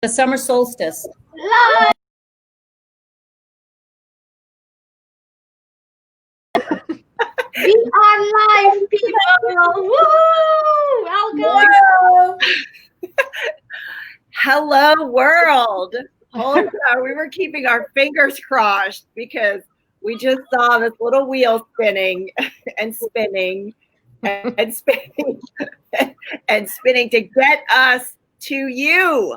the summer solstice. Live. We are live, people. Woo! Welcome. Hello. Hello, world. Hold on. We were keeping our fingers crossed because we just saw this little wheel spinning and spinning and spinning and spinning to get us to you.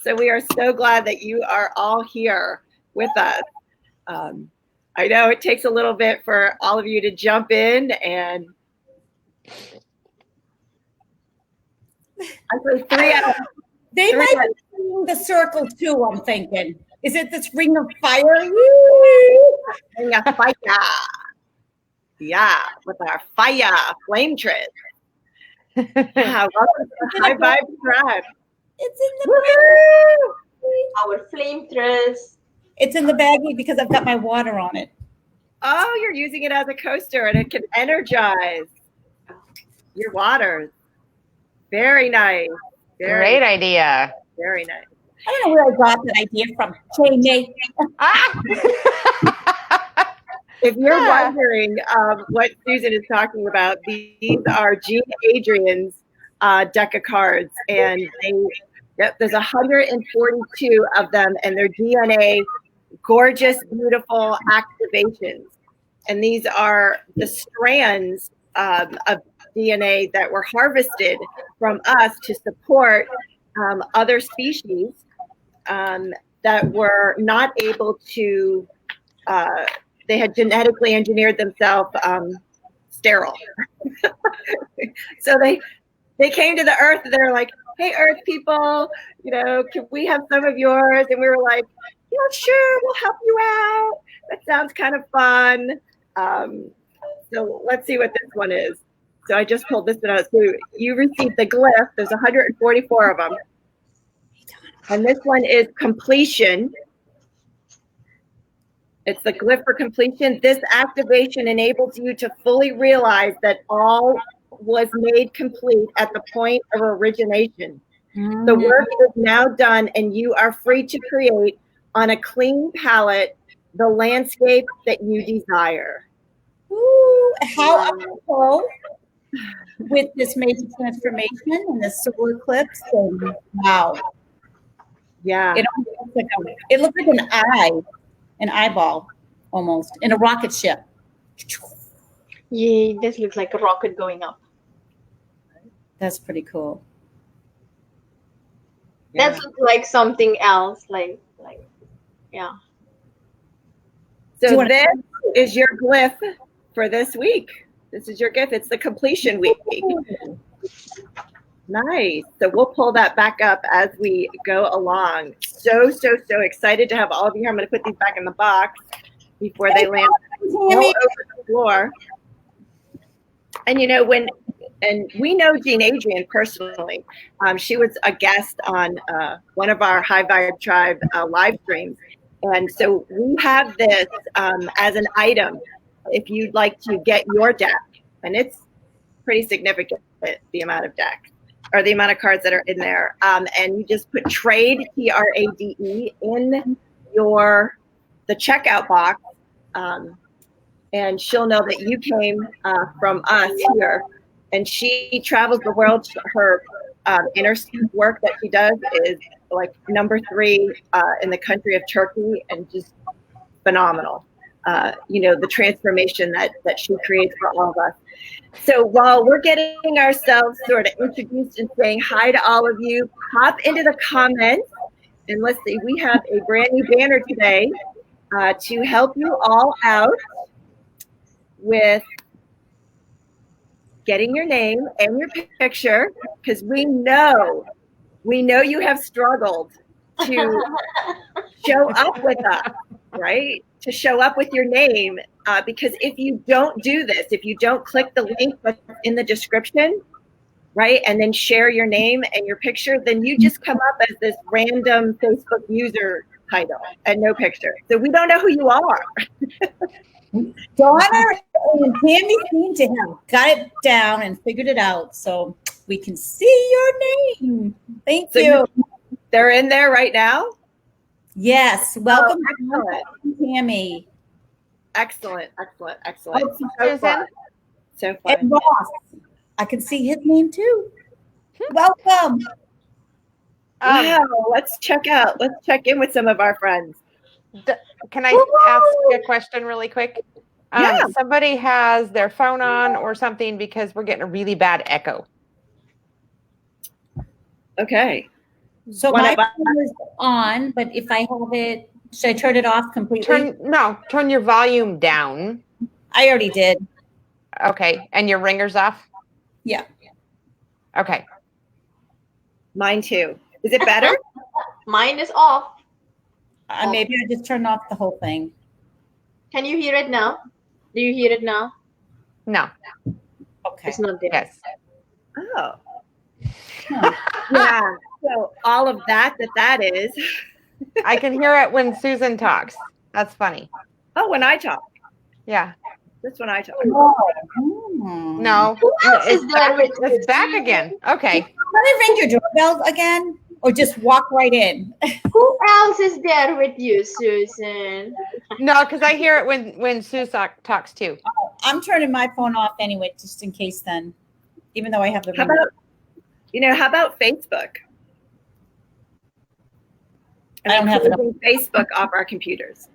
So we are so glad that you are all here with us. I know it takes a little bit for all of you to jump in, and I say 3 hours. They might be seeing the circle too, I'm thinking. Is it this ring of fire? Ring of fire. Yeah, with our fire flame trip. Yeah, welcome to the High Vibe Tribe. It's in the baggie. Our flame dress. It's in the baggie because I've got my water on it. Oh, you're using it as a coaster and it can energize your waters. Very nice. Great idea. Very nice. I don't know where I got that idea from. Janie. If you're wondering what Susan is talking about, these are Jean Adrian's deck of cards, and there's 142 of them, and they're DNA, gorgeous, beautiful activations. And these are the strands of DNA that were harvested from us to support other species that were not able to, they had genetically engineered themselves sterile. So they came to the earth and they're like, hey, earth people, can we have some of yours? And we were like, yeah, sure, we'll help you out. That sounds kind of fun. So let's see what this one is. So I just pulled this one out. So you received the glyph. There's 144 of them. And this one is completion. It's the glyph for completion. This activation enables you to fully realize that all was made complete at the point of origination. The work is now done, and you are free to create on a clean palette the landscape that you desire. Ooh, how apropos with this major transformation and the solar eclipse. And wow. Yeah. It looks like an eyeball almost, in a rocket ship. Yay, this looks like a rocket going up. That's pretty cool. Yeah. That looks like something else. Yeah. So this is your glyph for this week. This is your gift. It's the completion week. Nice. So we'll pull that back up as we go along. So excited to have all of you here. I'm going to put these back in the box before they land all over the floor. And we know Jean Adrian personally. She was a guest on one of our High Vibe Tribe live streams. And so we have this as an item if you'd like to get your deck. And it's pretty significant, the amount of decks or the amount of cards that are in there. And you just put trade, TRADE, in the checkout box. And she'll know that you came from us here. And she travels the world. Her inner work that she does is like number 3 in the country of Turkey, and just phenomenal. The transformation that she creates for all of us. So while we're getting ourselves sort of introduced and saying hi to all of you, pop into the comments, and let's see, we have a brand new banner today to help you all out with getting your name and your picture, because we know you have struggled to show up with us, right? To show up with your name, because if you don't do this, if you don't click the link that's in the description, right, and then share your name and your picture, then you just come up as this random Facebook user title and no picture. So we don't know who you are. Donna and Tammy seem to have got it down and figured it out, so we can see your name. Thank you. They're in there right now? Yes. Welcome, excellent. Tammy. Excellent. Oh, So fun. So fun. And Ross. I can see his name too. Welcome. Wow, let's check in with some of our friends. Can I ask a question really quick? Yeah. Somebody has their phone on or something because we're getting a really bad echo. Okay. So my phone is on, but if I have it, should I turn it off completely? Turn your volume down. I already did. Okay, and your ringer's off? Yeah. Okay. Mine too. Is it better? Mine is off. Maybe I just turned off the whole thing. Can you hear it now? Do you hear it now? No. Okay. It's not there. Yes. Oh. Yeah. So all of that is. I can hear it when Susan talks. That's funny. Oh, when I talk. Yeah. That's when I talk. No. It's back again. Okay. Can I ring your doorbell again? Or just walk right in? Who else is there with you, Susan? No, because I hear it when Sue talks too. I'm turning my phone off anyway, just in case then. Even though I have the How about Facebook? I don't have it on Facebook off our computers.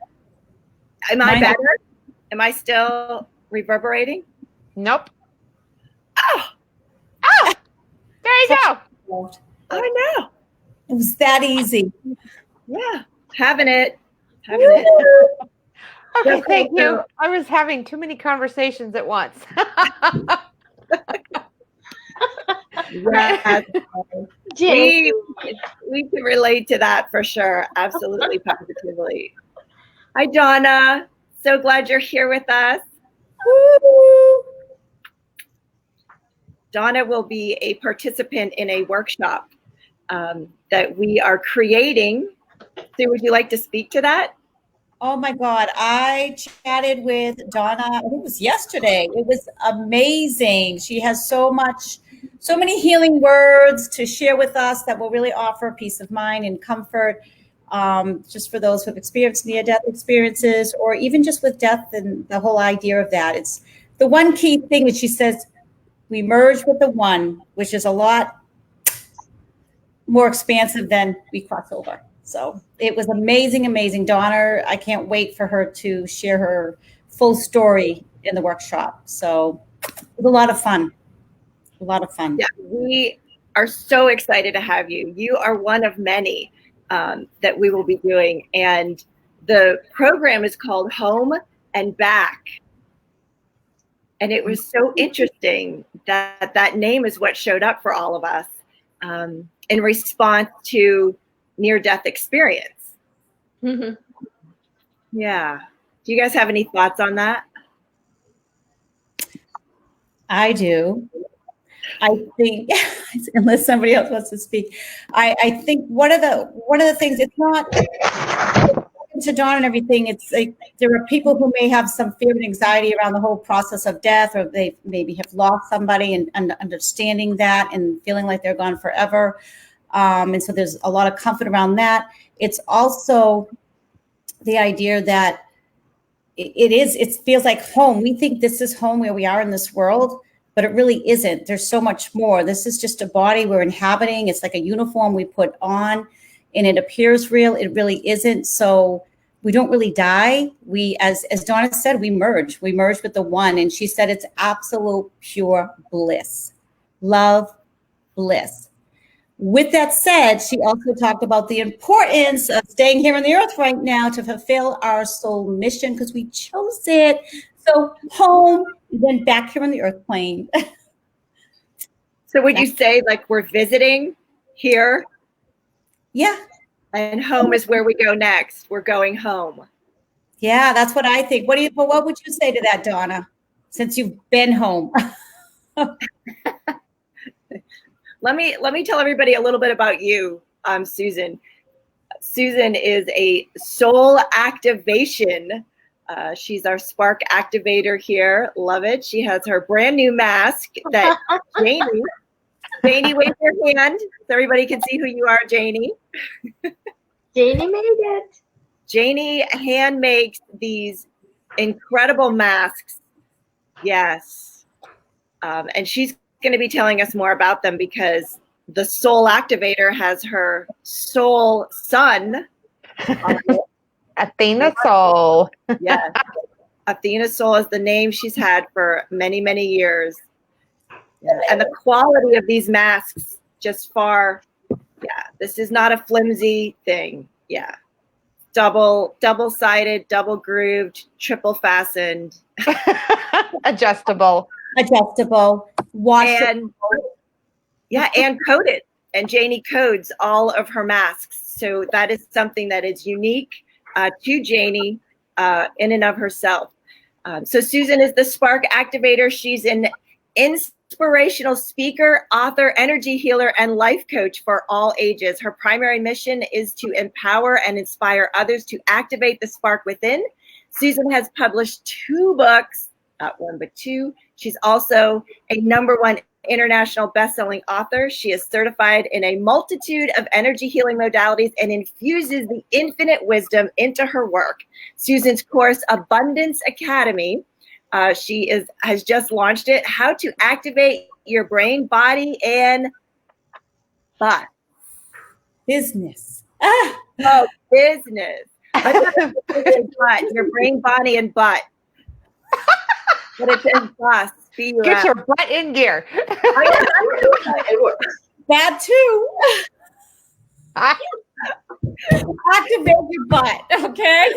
Am I better? Am I still reverberating? Nope. Oh, there you go. I know. It was that easy. Yeah, having it. Okay, thank you. I was having too many conversations at once. Yes. We can relate to that for sure. Absolutely, positively. Hi, Donna. So glad you're here with us. Woo! Donna will be a participant in a workshop that we are creating. Sue, would you like to speak to that? Oh my God. I chatted with Donna, I think it was yesterday. It was amazing. She has so many healing words to share with us that will really offer peace of mind and comfort, just for those who have experienced near-death experiences, or even just with death and the whole idea of that. It's the one key thing that she says, we merge with the one, which is a lot more expansive than we cross over. So it was amazing, amazing. Donna, I can't wait for her to share her full story in the workshop. So it was a lot of fun. Yeah, we are so excited to have you. You are one of many that we will be doing. And the program is called Home and Back. And it was so interesting that that name is what showed up for all of us in response to near-death experience. Mm-hmm. Yeah. Do you guys have any thoughts on that? I do. I think, unless somebody else wants to speak, I think one of the things, it's not to Dawn and everything. It's like there are people who may have some fear and anxiety around the whole process of death, or they maybe have lost somebody and understanding that and feeling like they're gone forever. And so there's a lot of comfort around that. It's also the idea that it feels like home. We think this is home where we are in this world, but it really isn't. There's so much more. This is just a body we're inhabiting. It's like a uniform we put on and it appears real. It really isn't. So we don't really die. We, as Donna said, we merge with the one. And she said, it's absolute pure bliss, love, bliss. With that said, she also talked about the importance of staying here on the earth right now to fulfill our soul mission, because we chose it. So home, then back here on the earth plane. So would you say like we're visiting here? Yeah. And home is where we go next. We're going home. Yeah, that's what I think. What would you say to that, Donna, since you've been home? Let me tell everybody a little bit about you, Susan. Susan is a soul activation. She's our spark activator here. Love it. She has her brand new mask that Janie Janie, wave your hand so everybody can see who you are, Janie. Janie made it. Janie hand makes these incredible masks. Yes. And she's going to be telling us more about them because the Soul Activator has her soul son. Athena Soul. Yes. Athena Soul is the name she's had for many, many years. Yeah. And the quality of these masks just this is not a flimsy thing. Yeah. Double-sided, double grooved, triple fastened. Adjustable. And and coded. And Janie codes all of her masks. So that is something that is unique to Janie in and of herself. So Susan is the Spark Activator. She's an inspirational speaker, author, energy healer, and life coach for all ages. Her primary mission is to empower and inspire others to activate the spark within. Susan has published 2 books, not one, but 2. She's also a #1 international best-selling author. She is certified in a multitude of energy healing modalities and infuses the infinite wisdom into her work. Susan's course, Abundance Academy, has just launched it. How to activate your brain, body, and butt. Business. Oh, business. Your brain, body, and butt. But it says bus. Get your butt in gear. It works. That too. Activate your butt, okay?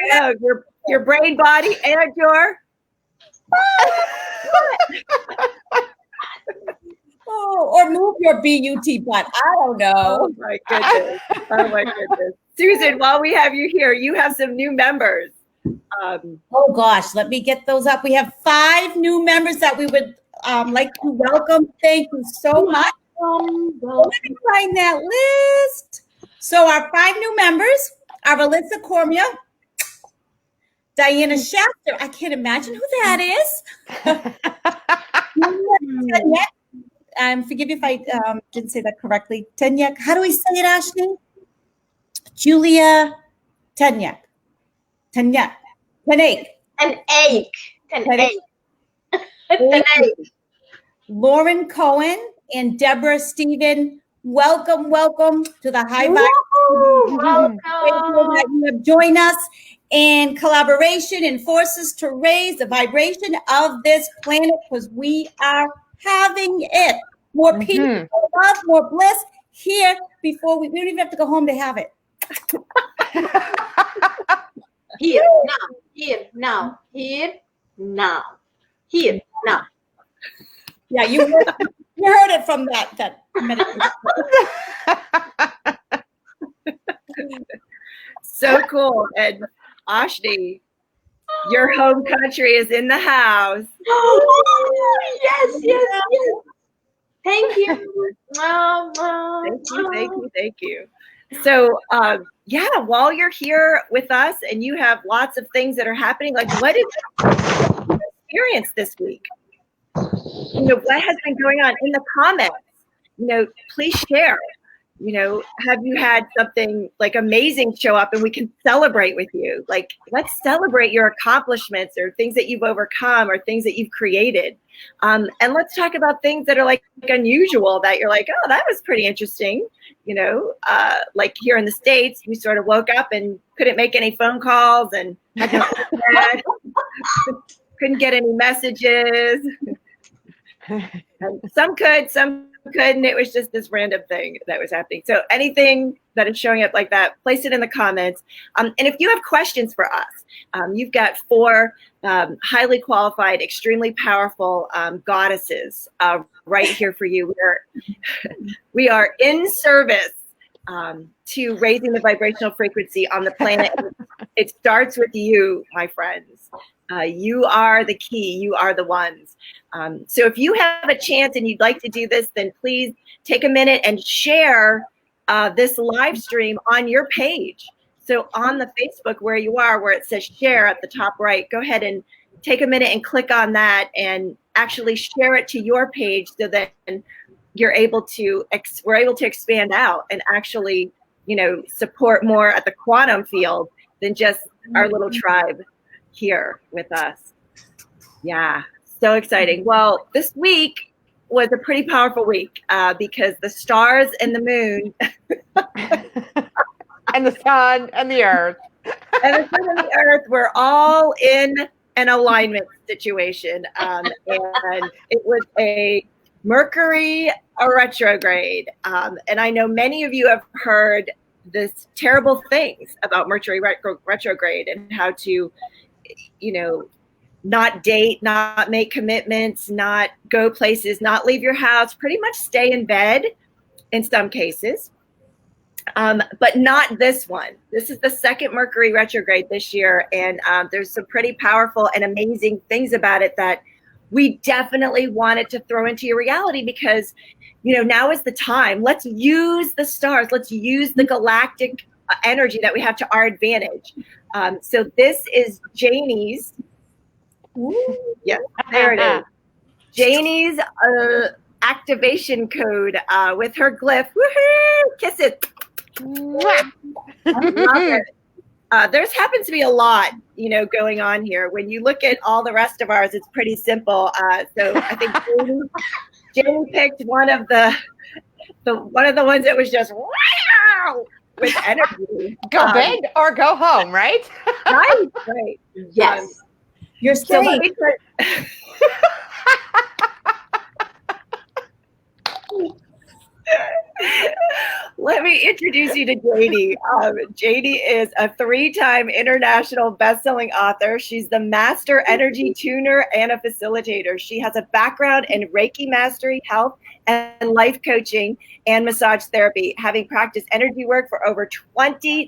Yeah, your brain, body, and your or move your BUT butt. I don't know. Oh my goodness. Oh my goodness. Susan, while we have you here, you have some new members. Oh gosh, let me get those up. We have 5 new members that we would like to welcome. Thank you so much. Let me find that list. So our 5 new members are Alyssa Cormia, Diana Shatzer. I can't imagine who that is. Forgive me if I didn't say that correctly. Tenyek. How do we say it, Ashni? Julia Tenyek. Tenyek. Tenyek. An ache. Lauren Cohen and Deborah Stephen. Welcome to the High Vibe. Welcome. That you have joined us in collaboration and forces to raise the vibration of this planet because we are having it. More people, more love, more bliss here before we don't even have to go home to have it. Here, now. Yeah, you heard it from that meditation. So cool. And Ashni, your home country is in the house. Yes. Thank you. Thank you. So, while you're here with us and you have lots of things that are happening, like what is your experience this week? What has been going on in the comments? Please share. Have you had something like amazing show up and we can celebrate with you? Like, let's celebrate your accomplishments or things that you've overcome or things that you've created. And let's talk about things that are like unusual that you're like, oh, that was pretty interesting. Like here in the States, we sort of woke up and couldn't make any phone calls and had no internet, couldn't get any messages. And some could, some couldn't. It was just this random thing that was happening. So anything that is showing up like that, place it in the comments. And if you have questions for us, you've got 4 highly qualified, extremely powerful goddesses right here for you. We are in service to raising the vibrational frequency on the planet. It starts with you, my friends. You are the key. You are the ones. So if you have a chance and you'd like to do this, then please take a minute and share this live stream on your page. So on the Facebook where you are, where it says share at the top right, go ahead and take a minute and click on that and actually share it to your page so that we're able to expand out and actually, support more at the quantum field than just our little tribe here with us. Yeah, so exciting. Well, this week was a pretty powerful week because the stars and the moon and the sun and the earth and the sun and the earth were all in an alignment situation. And it was a Mercury retrograde. And I know many of you have heard this terrible things about Mercury retrograde and how to, not date, not make commitments, not go places, not leave your house, pretty much stay in bed in some cases. But not this one. This is the second Mercury retrograde this year. And there's some pretty powerful and amazing things about it that we definitely wanted to throw into your reality because, now is the time. Let's use the stars. Let's use the galactic energy that we have to our advantage. So this is Janie's. Yes, there it is. Janie's activation code with her glyph. Woohoo! Kiss it. I love it. There's happens to be a lot, going on here. When you look at all the rest of ours, it's pretty simple. So I think Janie picked one of the ones that was just wow with energy. Go big or go home, right? Right. Yes. You're So safe. Let me introduce you to Janie. Janie is a 3-time international best-selling author. She's the master energy tuner and a facilitator. She has a background in Reiki mastery, health, and life coaching and massage therapy, having practiced energy work for over 20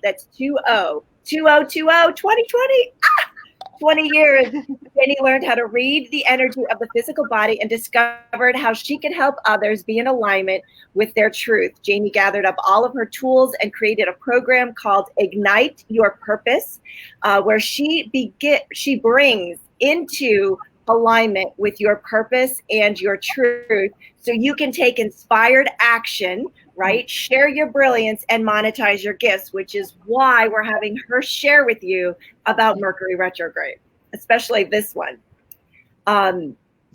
years. Janie learned how to read the energy of the physical body and discovered how she could help others be in alignment with their truth. Janie gathered up all of her tools and created a program called Ignite Your Purpose, where she brings into alignment with your purpose and your truth so you can take inspired action, right? Share your brilliance and monetize your gifts, which is why we're having her share with you about Mercury retrograde, especially this one.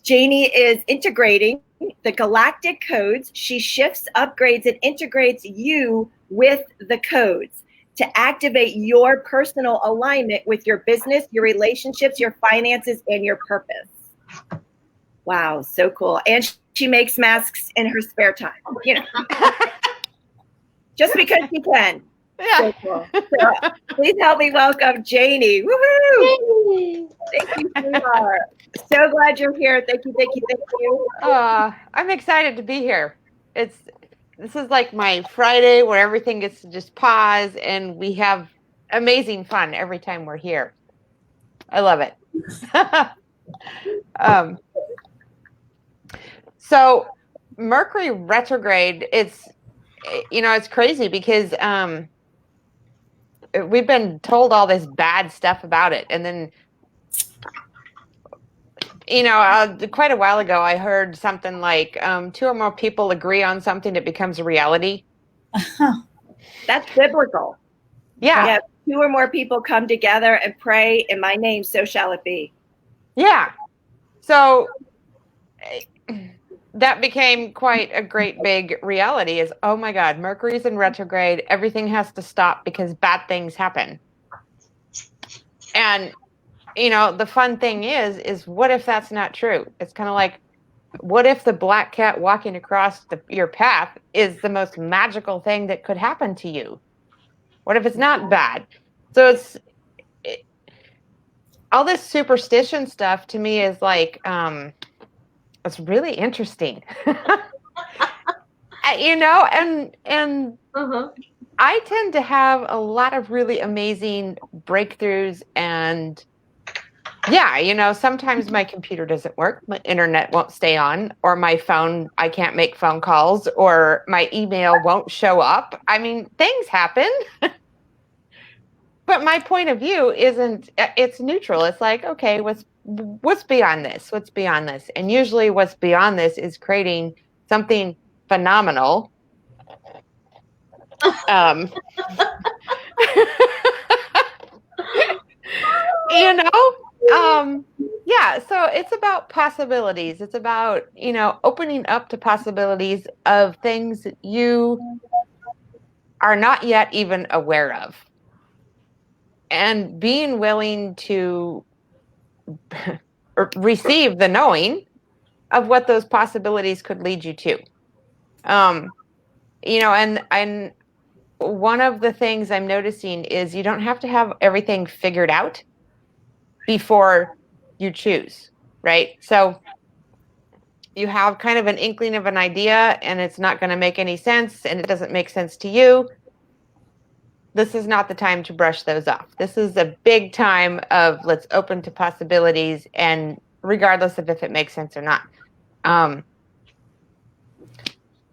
Janie is integrating the galactic codes. She shifts, upgrades, and integrates you with the codes to activate your personal alignment with your business, your relationships, your finances, and your purpose. Wow, so cool. And she makes masks in her spare time, just because she can. Yeah. So cool. So, please help me welcome Janie. Woohoo! Thank you, sweetheart. So glad you're here. Thank you. I'm excited to be here. This is like my Friday where everything gets to just pause and we have amazing fun every time we're here. I love it. So Mercury retrograde, it's crazy because we've been told all this bad stuff about it. And then, quite a while ago, I heard something like 2 or more people agree on something, it becomes a reality. That's biblical. Yeah. 2 or more people come together and pray in my name, so shall it be. Yeah. So that became quite a great big reality is, oh my God, Mercury's in retrograde. Everything has to stop because bad things happen. And, the fun thing is what if that's not true? It's kind of like, what if the black cat walking across your path is the most magical thing that could happen to you? What if it's not bad? So all this superstition stuff to me is like, it's really interesting, and I tend to have a lot of really amazing breakthroughs and sometimes my computer doesn't work, my internet won't stay on, or my phone, I can't make phone calls, or my email won't show up. I mean, things happen. But my point of view it's neutral. It's like, okay, what's beyond this? What's beyond this? And usually what's beyond this is creating something phenomenal. You know, yeah, so it's about possibilities. It's about, opening up to possibilities of things that you are not yet even aware of, and being willing to receive the knowing of what those possibilities could lead you to. And one of the things I'm noticing is you don't have to have everything figured out before you choose, right? So you have kind of an inkling of an idea and it's not going to make any sense and it doesn't make sense to you. This is not the time to brush those off. This is a big time of let's open to possibilities, and regardless of if it makes sense or not.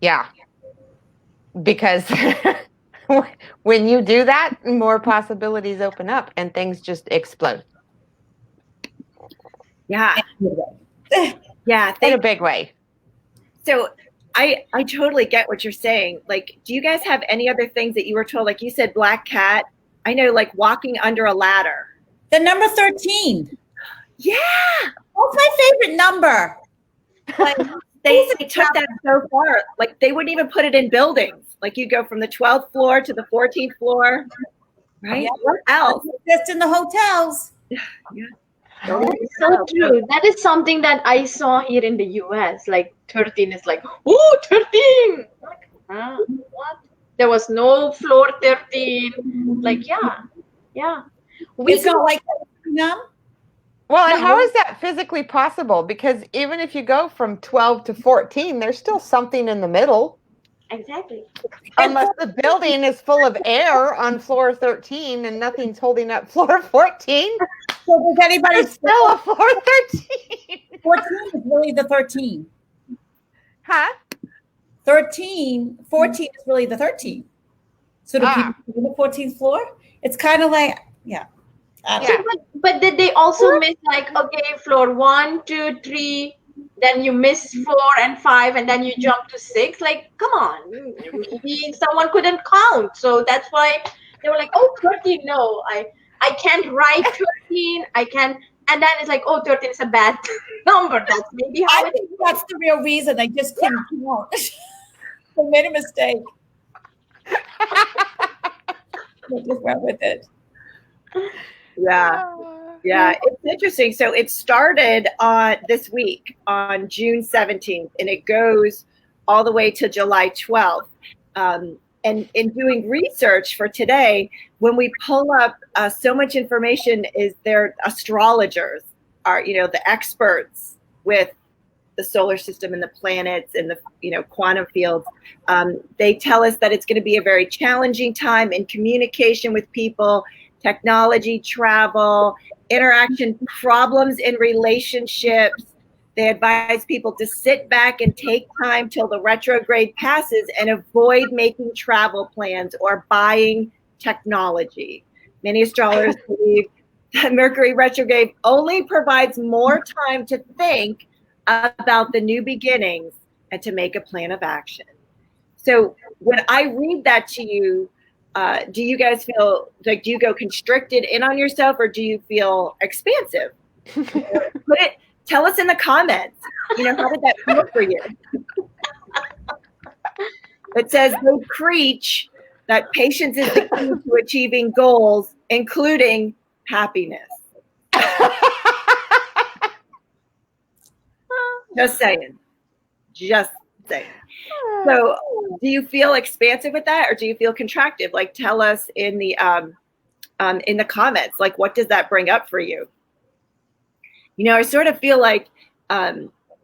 Yeah, because when you do that, more possibilities open up and things just explode. Yeah. Yeah. In a big way. So I totally get what you're saying. Like, do you guys have any other things that you were told? Like you said, black cat. I know, like walking under a ladder. The number 13. Yeah. That's my favorite number. Like, they took that so far. Like, they wouldn't even put it in buildings. Like, you go from the 12th floor to the 14th floor. Right? Yeah. What else? Just in the hotels. Yeah. That is so true. That is something that I saw here in the US. Like 13 is like, ooh, 13. Like, what? There was no floor 13. Like, yeah. We It's not like that. Well, and how is that physically possible? Because even if you go from 12 to 14, there's still something in the middle. Exactly. Unless the building is full of air on floor 13 and nothing's holding up floor 14. So does anybody There's still a floor 13. 14 is really the 13. Huh? 14 is really the 13. So do people live on the 14th floor? It's kind of like, yeah. But did they also miss like, okay, floor 1, 2, 3, then you miss 4 and 5, and then you jump to 6? Like, come on. Maybe someone couldn't count. So that's why they were like, oh, 13, no, I can't write 13. I can, and then it's like, oh, 13 is a bad number. That's maybe how I think that's the real reason. They just couldn't count. They made a mistake. They just went with it. Yeah. Yeah, it's interesting. So it started on this week on June 17th, and it goes all the way to July 12th. And in doing research for today, when we pull up so much information, is their astrologers are, the experts with the solar system and the planets and the, quantum fields. They tell us that it's going to be a very challenging time in communication with people, technology, travel, interaction, problems in relationships. They advise people to sit back and take time till the retrograde passes and avoid making travel plans or buying technology. Many astrologers believe that Mercury retrograde only provides more time to think about the new beginnings and to make a plan of action. So when I read that to you, do you guys feel like, do you go constricted in on yourself, or do you feel expansive? Tell us in the comments, how did that feel for you? It says they preach that patience is the key to achieving goals, including happiness. Just saying. So do you feel expansive with that, or do you feel contractive? Like, tell us in the comments, like, what does that bring up for you? I sort of feel like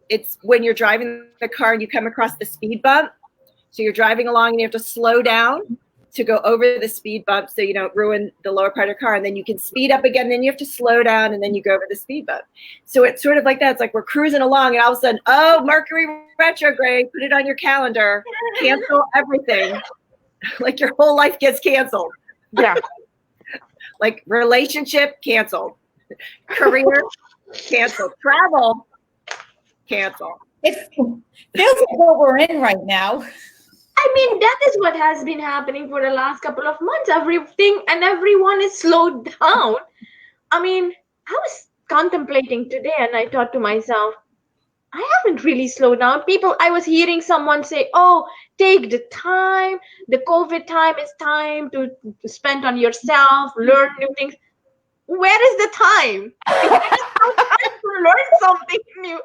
it's when you're driving the car and you come across the speed bump. So you're driving along and you have to slow down to go over the speed bump so you don't ruin the lower part of your car. And then you can speed up again, then you have to slow down, and then you go over the speed bump. So it's sort of like that. It's like we're cruising along and all of a sudden, oh, Mercury retrograde, put it on your calendar, cancel everything. Like your whole life gets canceled. Yeah. Like relationship, canceled. Career, canceled. Travel, canceled. It feels like what we're in right now. I mean, that is what has been happening for the last couple of months. Everything and everyone is slowed down. I mean, I was contemplating today and I thought to myself, I haven't really slowed down. I was hearing someone say, oh, take the time. The COVID time is time to spend on yourself, learn new things. Where is the time? There's no time to learn something new.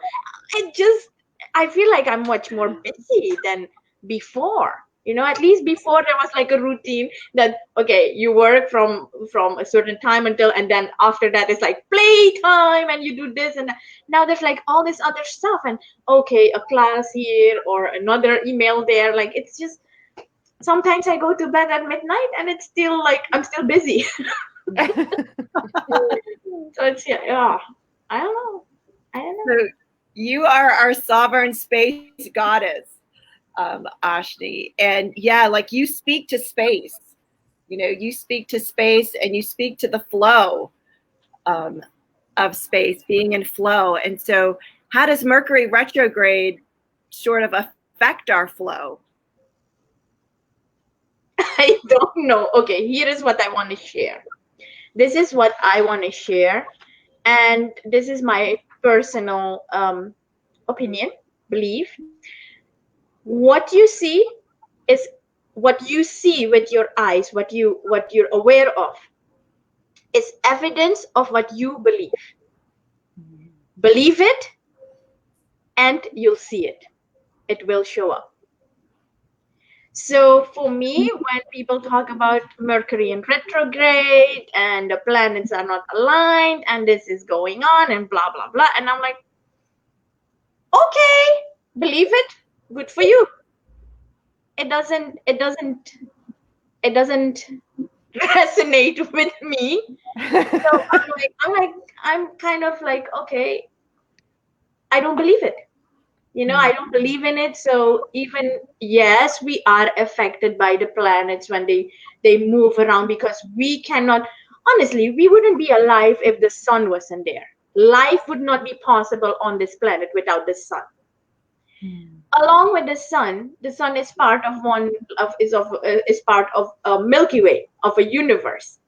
I feel like I'm much more busy than before. At least before there was like a routine that, okay, you work from a certain time until, and then after that it's like playtime and you do this and that. Now there's like all this other stuff and, okay, a class here or another email there. Like, it's just, sometimes I go to bed at midnight and it's still like, I'm still busy. So it's, yeah, I don't know. So you are our sovereign space goddess, Ashni. And yeah, like you speak to space. You speak to space and you speak to the flow of space, being in flow. And so how does Mercury retrograde sort of affect our flow? I don't know. Okay, here is what I want to share. This is what I want to share. And this is my personal opinion, belief. What you see is what you see with your eyes, what you're aware of is evidence of what you believe. Believe it and you'll see it. It will show up. So for me, when people talk about Mercury in retrograde and the planets are not aligned and this is going on and blah, blah, blah. And I'm like, okay, believe it. Good for you. It doesn't resonate with me. So I'm kind of like, okay, I don't believe it. I don't believe in it. So even, yes, we are affected by the planets when they move around, because we cannot, honestly, we wouldn't be alive if the sun wasn't there. Life would not be possible on this planet without the sun. Along with the sun is part of a Milky Way, of a universe.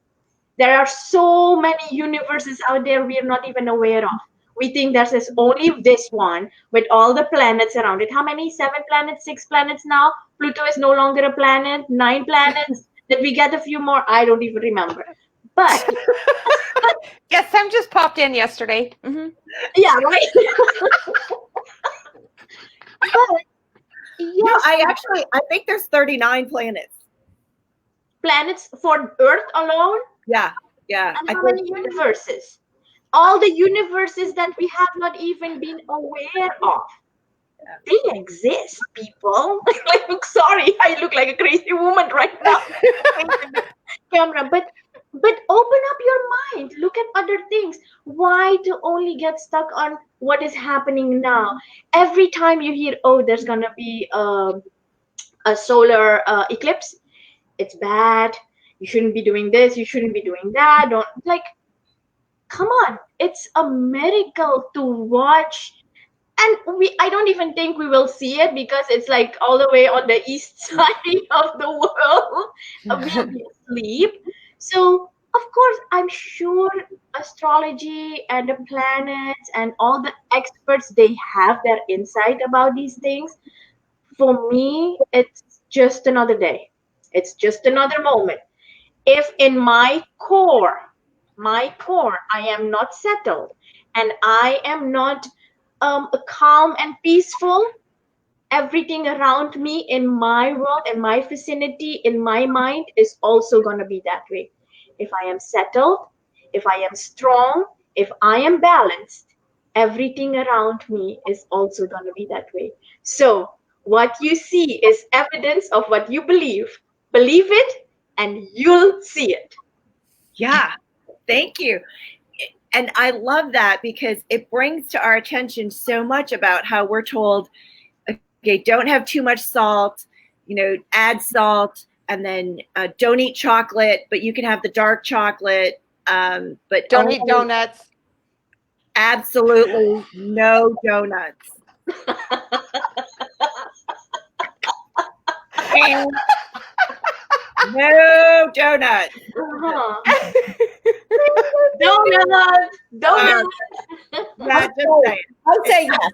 There are so many universes out there we are not even aware of. We think there's only this one with all the planets around it. How many? 7 planets, 6 planets now? Pluto is no longer a planet. 9 planets. Did we get a few more? I don't even remember. But yes, some just popped in yesterday. Mm-hmm. Yeah, right. But yes, I think there's 39 planets. Planets for Earth alone? Yeah. And how many universes? All the universes that we have not even been aware of. They exist, people. Like, sorry, I look like a crazy woman right now. Camera, but open up your mind. Look at other things. Why to only get stuck on what is happening now? Every time you hear, oh, there's gonna be a solar eclipse, it's bad. You shouldn't be doing this. You shouldn't be doing that. Don't, like, come on. It's a miracle to watch. And I don't even think we will see it, because it's like all the way on the east side of the world. We'll be asleep. So, of course, I'm sure astrology and the planets and all the experts, they have their insight about these things. For me, it's just another day. It's just another moment. If in my core, I am not settled and I am not calm and peaceful, everything around me in my world, in my vicinity, in my mind is also going to be that way. If I am settled, if I am strong, if I am balanced, everything around me is also going to be that way. So what you see is evidence of what you believe. Believe it and you'll see it. Yeah, thank you. And I love that, because it brings to our attention so much about how we're told, okay, don't have too much salt, add salt, and then don't eat chocolate, but you can have the dark chocolate, but don't eat donuts. Absolutely no donuts. No donuts. Uh-huh. Donut. Yeah, just saying. I'll say yes.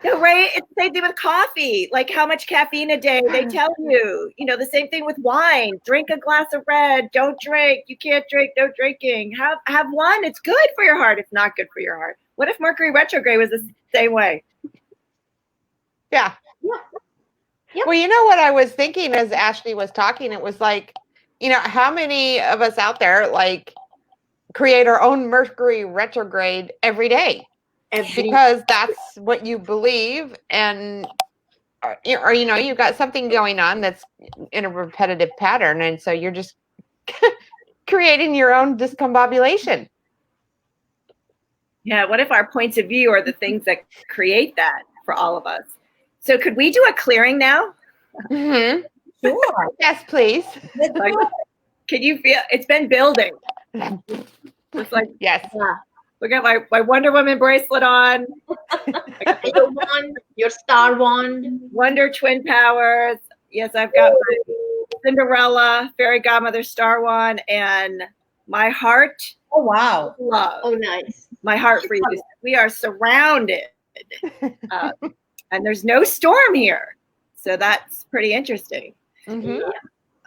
No, right? It's the same thing with coffee. Like how much caffeine a day they tell you. You know, the same thing with wine. Drink a glass of red. Don't drink. You can't drink. No drinking. Have one. It's good for your heart. It's not good for your heart. What if Mercury retrograde was the same way? Yeah. Yep. Well, you know what I was thinking as Ashley was talking? It was like, how many of us out there like create our own Mercury retrograde every day? Because that's what you believe, and or you've got something going on that's in a repetitive pattern, and so you're just creating your own discombobulation. Yeah, what if our points of view are the things that create that for all of us? So could we do a clearing now? Mm-hmm. Sure. Yes, please. Like, can you feel it's been building? Just like, yes. Yeah. Look at my Wonder Woman bracelet on. Your wand, your star wand. Wonder twin powers. Yes, I've got my Cinderella, fairy godmother star wand, and my heart. Oh, wow. Love. Oh, nice. My heart for you. We are surrounded. And there's no storm here. So that's pretty interesting. Mm-hmm.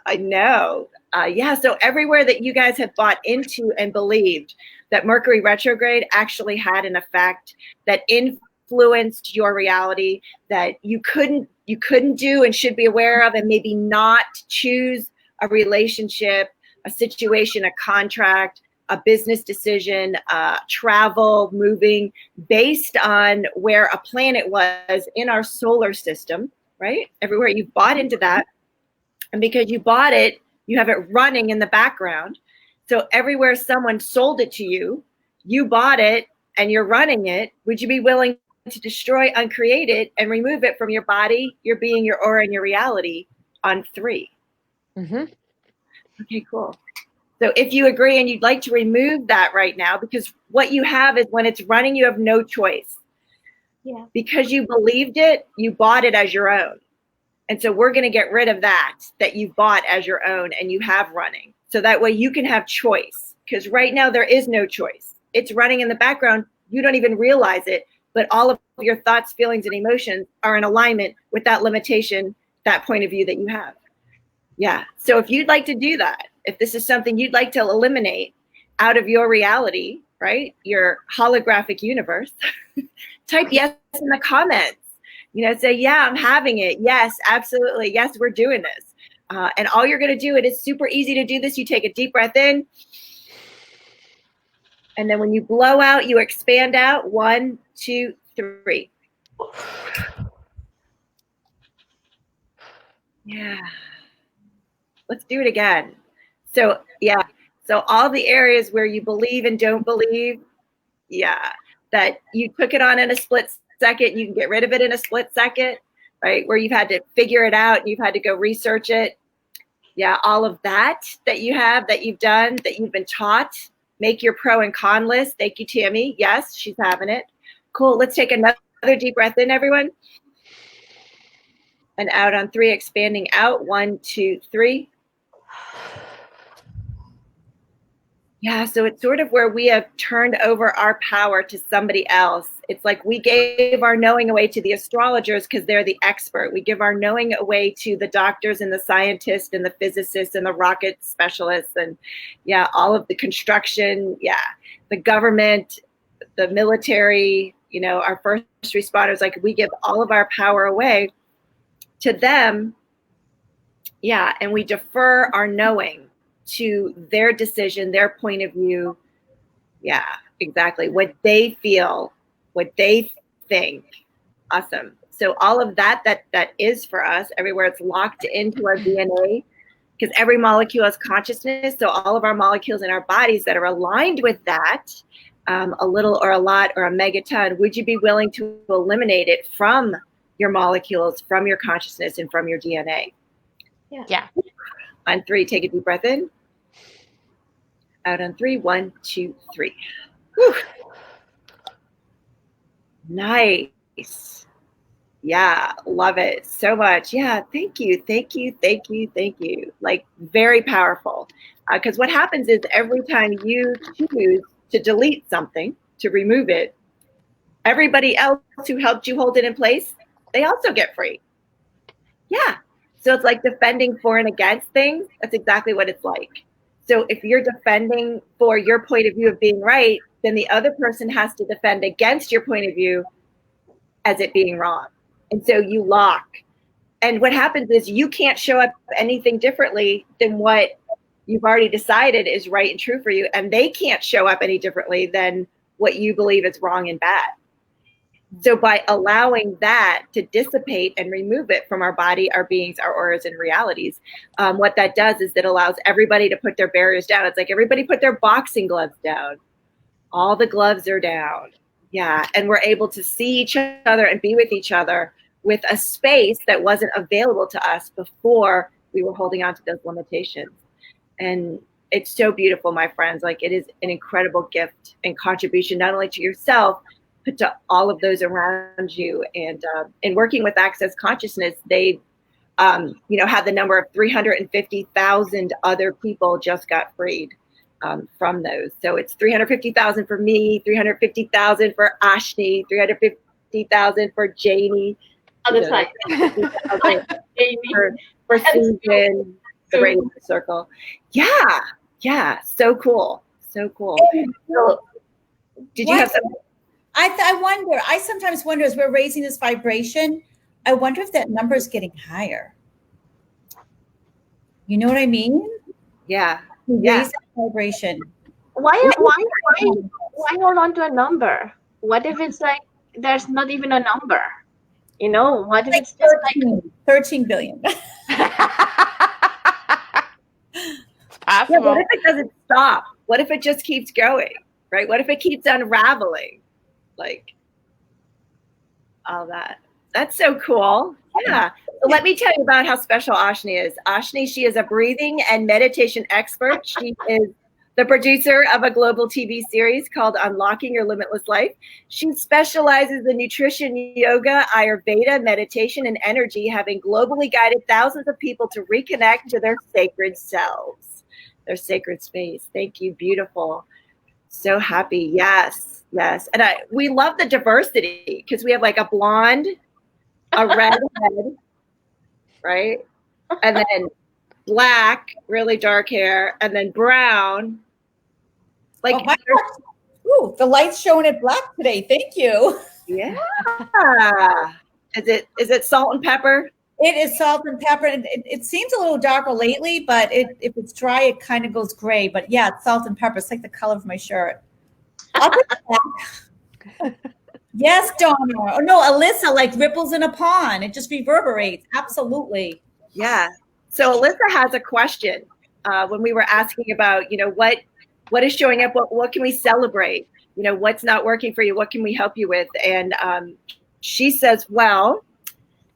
I know. Yeah, so everywhere that you guys have bought into and believed that Mercury retrograde actually had an effect that influenced your reality, that you couldn't do and should be aware of, and maybe not choose a relationship, a situation, a contract, a business decision, travel, moving, based on where a planet was in our solar system, right? Everywhere you've bought into that. And because you bought it, you have it running in the background. So everywhere someone sold it to you, you bought it and you're running it. Would you be willing to destroy, uncreate it, and remove it from your body, your being, your aura, and your reality on 3? Mm-hmm. Okay, cool. So if you agree and you'd like to remove that right now, because what you have is when it's running, you have no choice. Yeah. Because you believed it, you bought it as your own. And so we're going to get rid of that you've bought as your own and you have running. So that way you can have choice. Because right now there is no choice. It's running in the background. You don't even realize it. But all of your thoughts, feelings, and emotions are in alignment with that limitation, that point of view that you have. Yeah. So if you'd like to do that, if this is something you'd like to eliminate out of your reality, right, your holographic universe, type yes in the comments. Say, yeah, I'm having it. Yes, absolutely. Yes, we're doing this. And all you're going to do, it is super easy to do this. You take a deep breath in. And then when you blow out, you expand out. 1, 2, 3. Yeah. Let's do it again. So, yeah. So all the areas where you believe and don't believe, yeah, that you took it on in a split second, you can get rid of it in a split second, right? Where you've had to figure it out and you've had to go research it. Yeah, all of that you have, that you've done, that you've been taught. Make your pro and con list. Thank you, Tammy. Yes, she's having it. Cool. Let's take another deep breath in, everyone. And out on 3, expanding out. 1, 2, 3. Yeah, so it's sort of where we have turned over our power to somebody else. It's like we gave our knowing away to the astrologers because they're the expert. We give our knowing away to the doctors and the scientists and the physicists and the rocket specialists and, yeah, all of the construction, yeah, the government, the military, our first responders. Like, we give all of our power away to them, yeah, and we defer our knowing to their decision, their point of view. Yeah, exactly. What they feel, what they think. Awesome. So all of that is for us, everywhere it's locked into our DNA, because every molecule has consciousness. So all of our molecules in our bodies that are aligned with that, a little or a lot or a megaton, would you be willing to eliminate it from your molecules, from your consciousness, and from your DNA? Yeah. On 3, take a deep breath in. Out on 3, 1, 2, 3. Whew. Nice. Yeah, love it so much. Yeah, thank you, thank you, thank you, thank you. Like, very powerful. Because what happens is every time you choose to delete something, to remove it, everybody else who helped you hold it in place, they also get free. Yeah. So it's like defending for and against things. That's exactly what it's like. So if you're defending for your point of view of being right, then the other person has to defend against your point of view as it being wrong. And so you lock. And what happens is you can't show up anything differently than what you've already decided is right and true for you. And they can't show up any differently than what you believe is wrong and bad. So by allowing that to dissipate and remove it from our body, our beings, our auras, and realities, what that does is it allows everybody to put their barriers down. It's like everybody put their boxing gloves down. All the gloves are down. Yeah. And we're able to see each other and be with each other with a space that wasn't available to us before we were holding on to those limitations. And it's so beautiful, my friends. Like, it is an incredible gift and contribution, not only to yourself, but to all of those around you. And in working with Access Consciousness, they, had the number of 350,000 other people just got freed from those. So it's 350,000 for me, 350,000 for Ashni, 350,000 for Janie. Other side. for Susan, the Radio Circle. Yeah. So cool. So, did you have something? I sometimes wonder, as we're raising this vibration, I wonder if that number is getting higher. You know what I mean? Yeah. Raise that vibration. Why hold on to a number? What if it's like there's not even a number? What if it's just like 13 billion? It's Yeah, possible. what if it doesn't stop? What if it just keeps going? Right? What if it keeps unraveling? Like, all that. That's so cool. Yeah. So let me tell you about how special Ashni is. Ashni, she is a breathing and meditation expert. She is the producer of a global TV series called Unlocking Your Limitless Life. She specializes in nutrition, yoga, Ayurveda, meditation, and energy, having globally guided thousands of people to reconnect to their sacred selves, their sacred space. Thank you. Beautiful. So happy. Yes. And we love the diversity because we have like a blonde, a redhead, right? And then black, really dark hair, and then brown. Like, Oh my gosh. Ooh, the light's showing it black today. Thank you. yeah. Is it salt and pepper? It is salt and pepper. It seems a little darker lately, but if it's dry, it kind of goes gray. But yeah, it's salt and pepper. It's like the color of my shirt. I'll put it back. Yes, Donna. Oh no, Alyssa, like ripples in a pond. It just reverberates. Absolutely. Yeah. So Alyssa has a question. When we were asking about, what is showing up, what can we celebrate? What's not working for you? What can we help you with? And she says, well,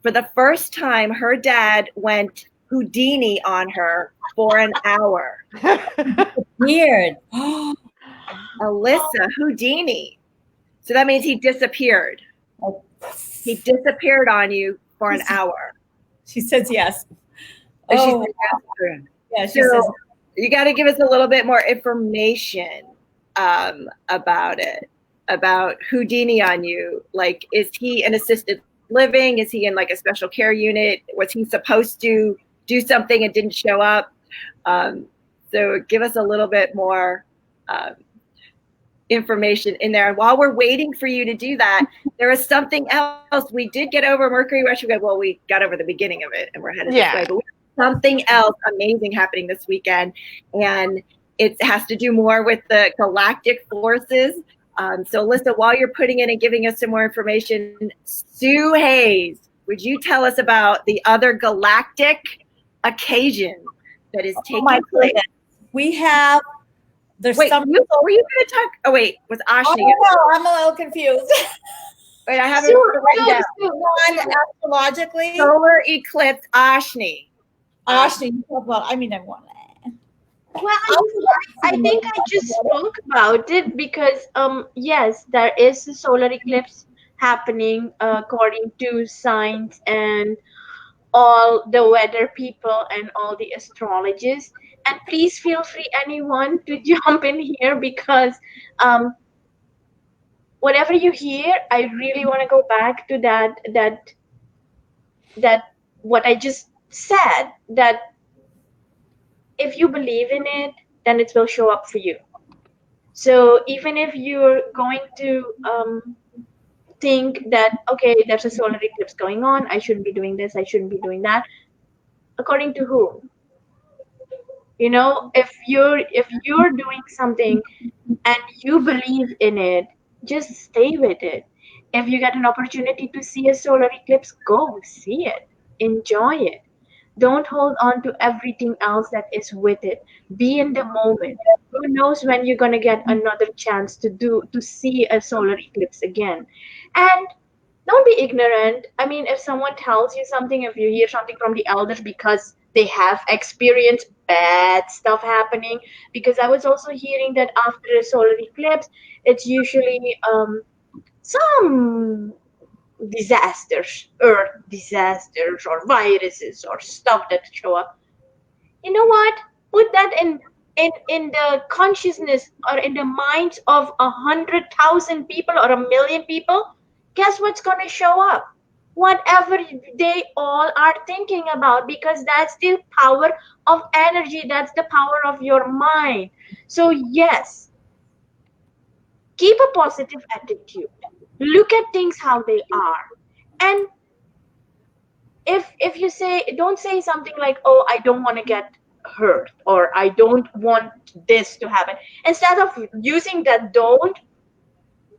for the first time, her dad went Houdini on her for an hour. Weird. Alyssa, Houdini. So that means he disappeared. Oh. He disappeared on you for an hour. She says yes. And she Oh, said, yeah, she so says you got to give us a little bit more information about it, about Houdini on you. Like, is he in assisted living? Is he in like a special care unit? Was he supposed to do something and didn't show up? So give us a little bit more information in there. And while we're waiting for you to do that, there is something else. We did get over Mercury retrograde. Well, we got over the beginning of it and we're headed this way. But we have something else amazing happening this weekend. And it has to do more with the galactic forces. So Alyssa, while you're putting in and giving us some more information, Sue Hayes, would you tell us about the other galactic occasion that is taking place? we have. There's Wait, some. were you going to talk? Oh, wait, was Ashni? Oh, no, I'm a little confused. Wait, I haven't written down. One astrologically. Solar eclipse, Ashni. Ashni, you talk about. I mean, I want. Well, I think I just spoke about it because yes, there is a solar eclipse happening according to science and all the weather people and all the astrologists. And please feel free, anyone, to jump in here, because whatever you hear, I really want to go back to that what I just said, that if you believe in it, then it will show up for you. So even if you're going to think that, okay, there's a solar eclipse going on, I shouldn't be doing this, I shouldn't be doing that, according to whom? You know, if you're doing something and you believe in it, just stay with it. If you get an opportunity to see a solar eclipse, go see it, enjoy it. Don't hold on to everything else that is with it. Be in the moment. Who knows when you're gonna get another chance to see a solar eclipse again. And don't be ignorant. I mean, if someone tells you something, if you hear something from the elders because they have experienced bad stuff happening, because I was also hearing that after a solar eclipse, it's usually some disasters, earth disasters, or viruses, or stuff that show up. You know what? Put that in the consciousness or in the minds of 100,000 people or 1,000,000 people. Guess what's gonna show up? Whatever they all are thinking about, because that's the power of energy. That's the power of your mind. So yes, keep a positive attitude. Look at things how they are. And if you say, don't say something like, oh, I don't want to get hurt, or I don't want this to happen. Instead of using that don't,